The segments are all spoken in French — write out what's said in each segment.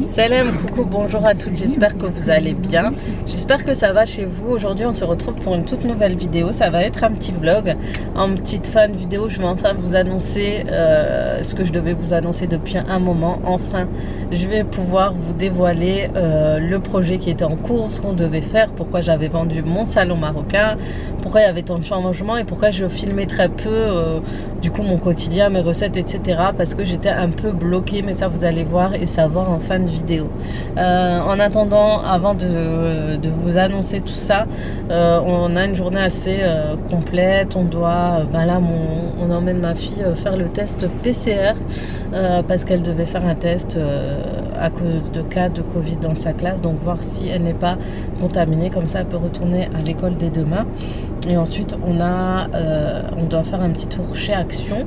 Salam, coucou, bonjour à toutes, j'espère que vous allez bien. J'espère que ça va chez vous. Aujourd'hui on se retrouve pour une toute nouvelle vidéo. Ça va être un petit vlog, en petite fin de vidéo. Je vais enfin vous annoncer ce que je devais vous annoncer depuis un moment. Enfin, je vais pouvoir vous dévoiler le projet qui était en cours, ce qu'on devait faire, pourquoi j'avais vendu mon salon marocain, pourquoi il y avait tant de changements et pourquoi je filmais très peu du coup mon quotidien, mes recettes, etc. Parce que j'étais un peu bloquée, mais ça vous allez voir et savoir en fin de vidéo. En attendant, avant de vous annoncer tout ça, on a une journée assez complète. On doit, là on emmène ma fille faire le test PCR parce qu'elle devait faire un test à cause de cas de Covid dans sa classe, donc voir si elle n'est pas contaminée, comme ça elle peut retourner à l'école dès demain. Et ensuite on doit faire un petit tour chez Action.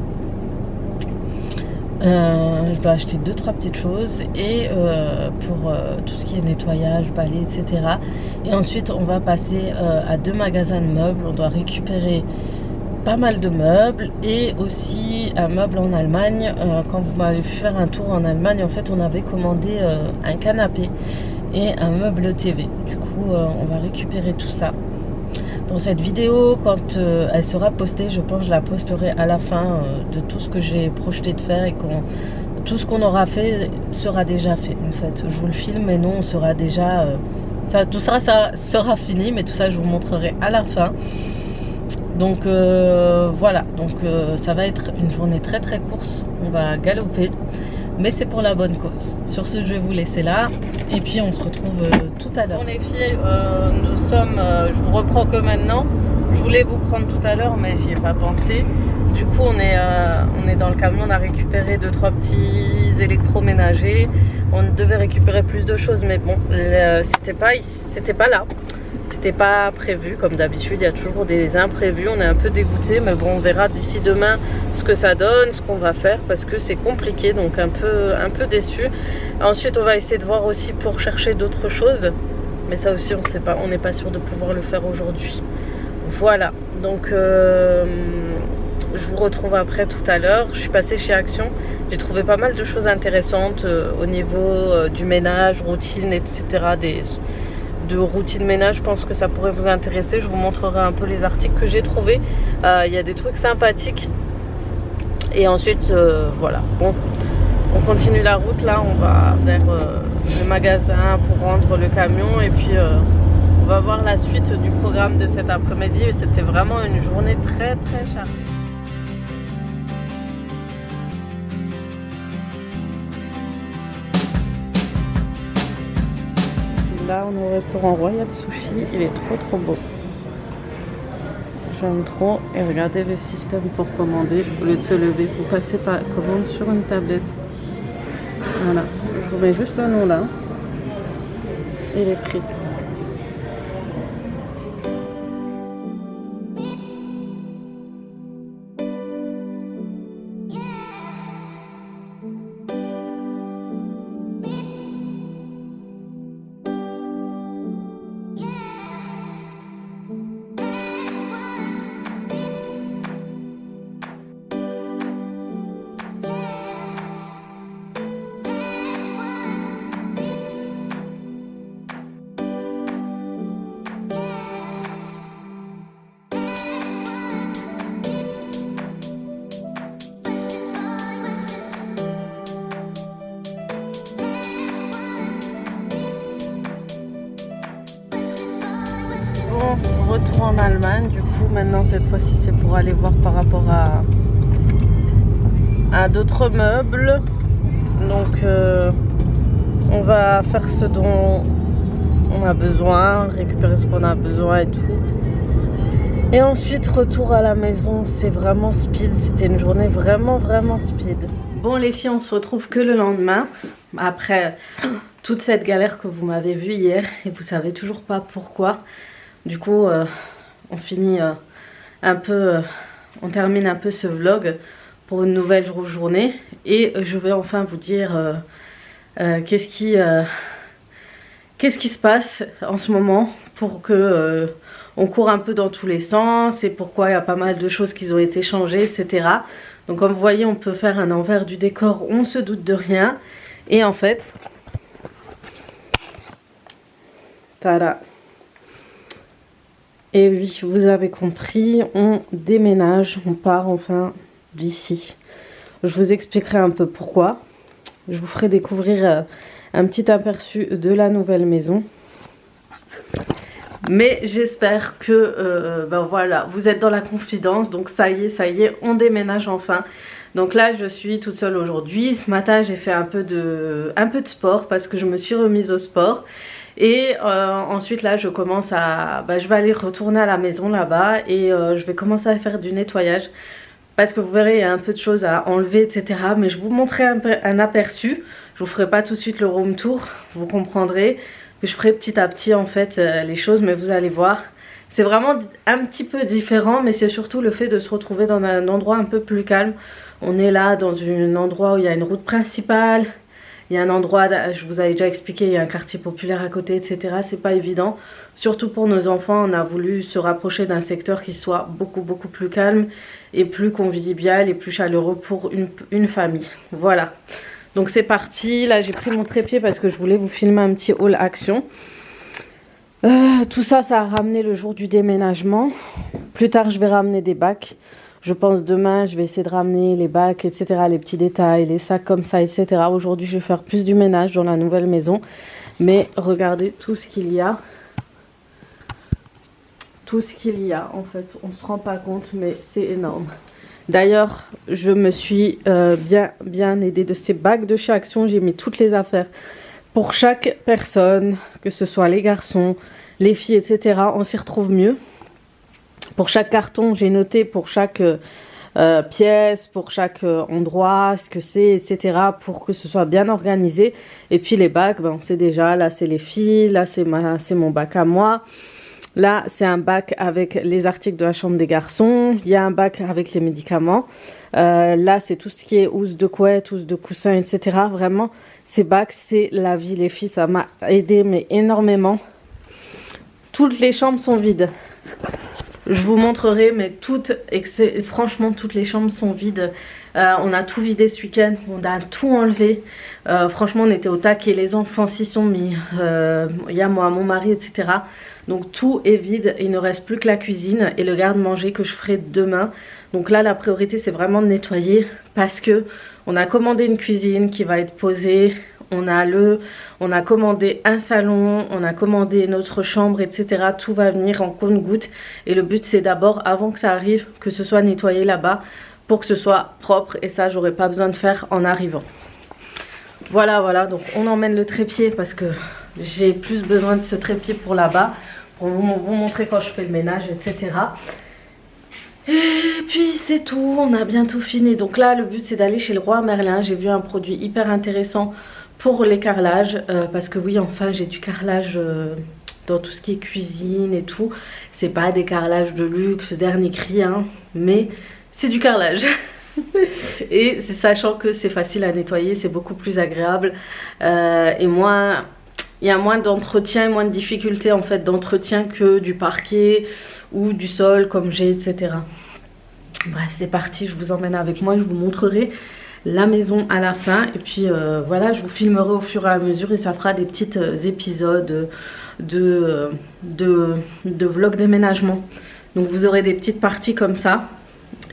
Je dois acheter 2-3 petites choses et pour tout ce qui est nettoyage, balai, etc. Et ensuite on va passer à 2 magasins de meubles. On doit récupérer pas mal de meubles et aussi un meuble en Allemagne. Quand vous m'avez fait faire un tour en Allemagne, en fait on avait commandé un canapé et un meuble TV. Du coup on va récupérer tout ça. Dans cette vidéo, quand elle sera postée, je pense que je la posterai à la fin de tout ce que j'ai projeté de faire, et tout ce qu'on aura fait sera déjà fait en fait. Je vous le filme, mais non, on sera déjà tout ça sera fini, mais tout ça je vous montrerai à la fin. Donc voilà, donc ça va être une journée très courte. On va galoper, mais c'est pour la bonne cause. Sur ce, je vais vous laisser là et puis on se retrouve tout à l'heure. Bon les filles, nous sommes, je vous reprends que maintenant. Je voulais vous prendre tout à l'heure, mais j'y ai pas pensé. Du coup on est dans le camion. On a récupéré 2-3 petits électroménagers. On devait récupérer plus de choses, mais bon, c'était pas là. C'était pas prévu, comme d'habitude, il y a toujours des imprévus. On est un peu dégoûté, mais bon, on verra d'ici demain ce que ça donne, ce qu'on va faire, parce que c'est compliqué, donc un peu déçu. Ensuite, on va essayer de voir aussi pour chercher d'autres choses, mais ça aussi, on sait pas, on n'est pas sûr de pouvoir le faire aujourd'hui. Voilà, donc je vous retrouve après tout à l'heure. Je suis passée chez Action, j'ai trouvé pas mal de choses intéressantes au niveau du ménage, routine, etc. De routine ménage. Je pense que ça pourrait vous intéresser. Je vous montrerai un peu les articles que j'ai trouvés. Il y a des trucs sympathiques. Et ensuite, voilà. Bon, on continue la route. Là, on va vers le magasin pour rendre le camion. Et puis, on va voir la suite du programme de cet après-midi. C'était vraiment une journée très chargée. Là on est au restaurant Royal Sushi, il est trop beau. J'aime trop. Et regardez le système pour commander. Au lieu de se lever, vous passez par commande sur une tablette. Voilà, je vous mets juste le nom là et les prix. Retour en Allemagne, du coup maintenant cette fois-ci c'est pour aller voir par rapport à d'autres meubles. Donc on va faire ce dont on a besoin, récupérer ce qu'on a besoin et tout. Et ensuite retour à la maison. C'est vraiment speed, c'était une journée vraiment speed. Bon les filles, on se retrouve que le lendemain après toute cette galère que vous m'avez vue hier et vous savez toujours pas pourquoi. Du coup, on finit on termine un peu ce vlog pour une nouvelle journée et je vais enfin vous dire qu'est-ce qui se passe en ce moment pour que on court un peu dans tous les sens et pourquoi il y a pas mal de choses qui ont été changées, etc. Donc comme vous voyez, on peut faire un envers du décor, on se doute de rien. Et en fait, tada. Et oui, vous avez compris, on déménage, on part enfin d'ici. Je vous expliquerai un peu pourquoi. Je vous ferai découvrir un petit aperçu de la nouvelle maison. Mais j'espère que ben voilà, vous êtes dans la confidence. Donc ça y est, on déménage enfin. Donc là, je suis toute seule aujourd'hui. Ce matin, j'ai fait un peu de sport parce que je me suis remise au sport. Et ensuite là, je commence à... je vais aller retourner à la maison là-bas et je vais commencer à faire du nettoyage. Parce que vous verrez, il y a un peu de choses à enlever, etc. Mais je vous montrerai un aperçu. Je vous ferai pas tout de suite le room tour. Vous comprendrez que je ferai petit à petit en fait les choses. Mais vous allez voir, c'est vraiment un petit peu différent. Mais c'est surtout le fait de se retrouver dans un endroit un peu plus calme. On est là dans un endroit où il y a une route principale. Il y a un endroit, je vous avais déjà expliqué, il y a un quartier populaire à côté, etc. C'est pas évident. Surtout pour nos enfants, on a voulu se rapprocher d'un secteur qui soit beaucoup plus calme et plus convivial et plus chaleureux pour une famille. Voilà. Donc c'est parti. Là, j'ai pris mon trépied parce que je voulais vous filmer un petit haul action. Tout ça, ça a ramené le jour du déménagement. Plus tard, je vais ramener des bacs. Je pense demain, je vais essayer de ramener les bacs, etc., les petits détails, les sacs comme ça, etc. Aujourd'hui, je vais faire plus du ménage dans la nouvelle maison. Mais regardez tout ce qu'il y a. Tout ce qu'il y a, en fait. On ne se rend pas compte, mais c'est énorme. D'ailleurs, je me suis bien aidée de ces bacs de chez Action. J'ai mis toutes les affaires pour chaque personne, que ce soit les garçons, les filles, etc. On s'y retrouve mieux. Pour chaque carton, j'ai noté pour chaque pièce, pour chaque endroit, ce que c'est, etc. pour que ce soit bien organisé. Et puis les bacs, on sait déjà, là c'est les filles, là c'est mon bac à moi. Là c'est un bac avec les articles de la chambre des garçons. Il y a un bac avec les médicaments. Là c'est tout ce qui est housse de couette, housse de coussin, etc. Vraiment, ces bacs, c'est la vie les filles. Ça m'a aidé mais énormément. Toutes les chambres sont vides. Je vous montrerai, mais franchement, toutes les chambres sont vides. On a tout vidé ce week-end, on a tout enlevé. Franchement, on était au taquet, les enfants s'y sont mis. Il y a moi, mon mari, etc. Donc tout est vide, il ne reste plus que la cuisine et le garde-manger que je ferai demain. Donc là, la priorité, c'est vraiment de nettoyer parce que on a commandé une cuisine qui va être posée. On a commandé un salon, on a commandé notre chambre, etc. Tout va venir en compte-gouttes. Et le but, c'est d'abord, avant que ça arrive, que ce soit nettoyé là-bas pour que ce soit propre. Et ça, j'aurais pas besoin de faire en arrivant. Voilà. Donc, on emmène le trépied parce que j'ai plus besoin de ce trépied pour là-bas. Pour vous montrer quand je fais le ménage, etc. Et puis c'est tout, on a bientôt fini. Donc là, le but, c'est d'aller chez le Roi Merlin. J'ai vu un produit hyper intéressant pour les carrelages, parce que oui, enfin j'ai du carrelage dans tout ce qui est cuisine et tout. C'est pas des carrelages de luxe, dernier cri, hein, mais c'est du carrelage. Et c'est sachant que c'est facile à nettoyer, c'est beaucoup plus agréable et moins, il y a moins d'entretien et moins de difficultés en fait d'entretien que du parquet ou du sol comme j'ai, etc. Bref, c'est parti, je vous emmène avec moi, je vous montrerai la maison à la fin et puis voilà, je vous filmerai au fur et à mesure et ça fera des petits épisodes de vlog déménagement. Donc vous aurez des petites parties comme ça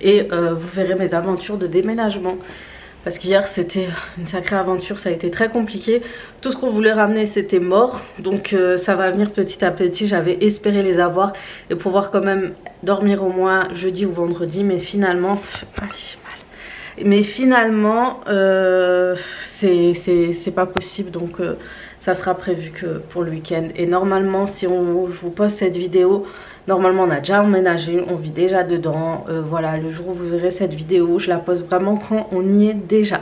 et vous verrez mes aventures de déménagement parce qu'hier c'était une sacrée aventure, ça a été très compliqué. Tout ce qu'on voulait ramener c'était mort, donc ça va venir petit à petit. J'avais espéré les avoir et pouvoir quand même dormir au moins jeudi ou vendredi, mais finalement c'est pas possible, donc ça sera prévu que pour le week-end. Et normalement, si je vous poste cette vidéo, normalement on a déjà emménagé, on vit déjà dedans. Voilà, le jour où vous verrez cette vidéo, je la poste vraiment quand on y est déjà.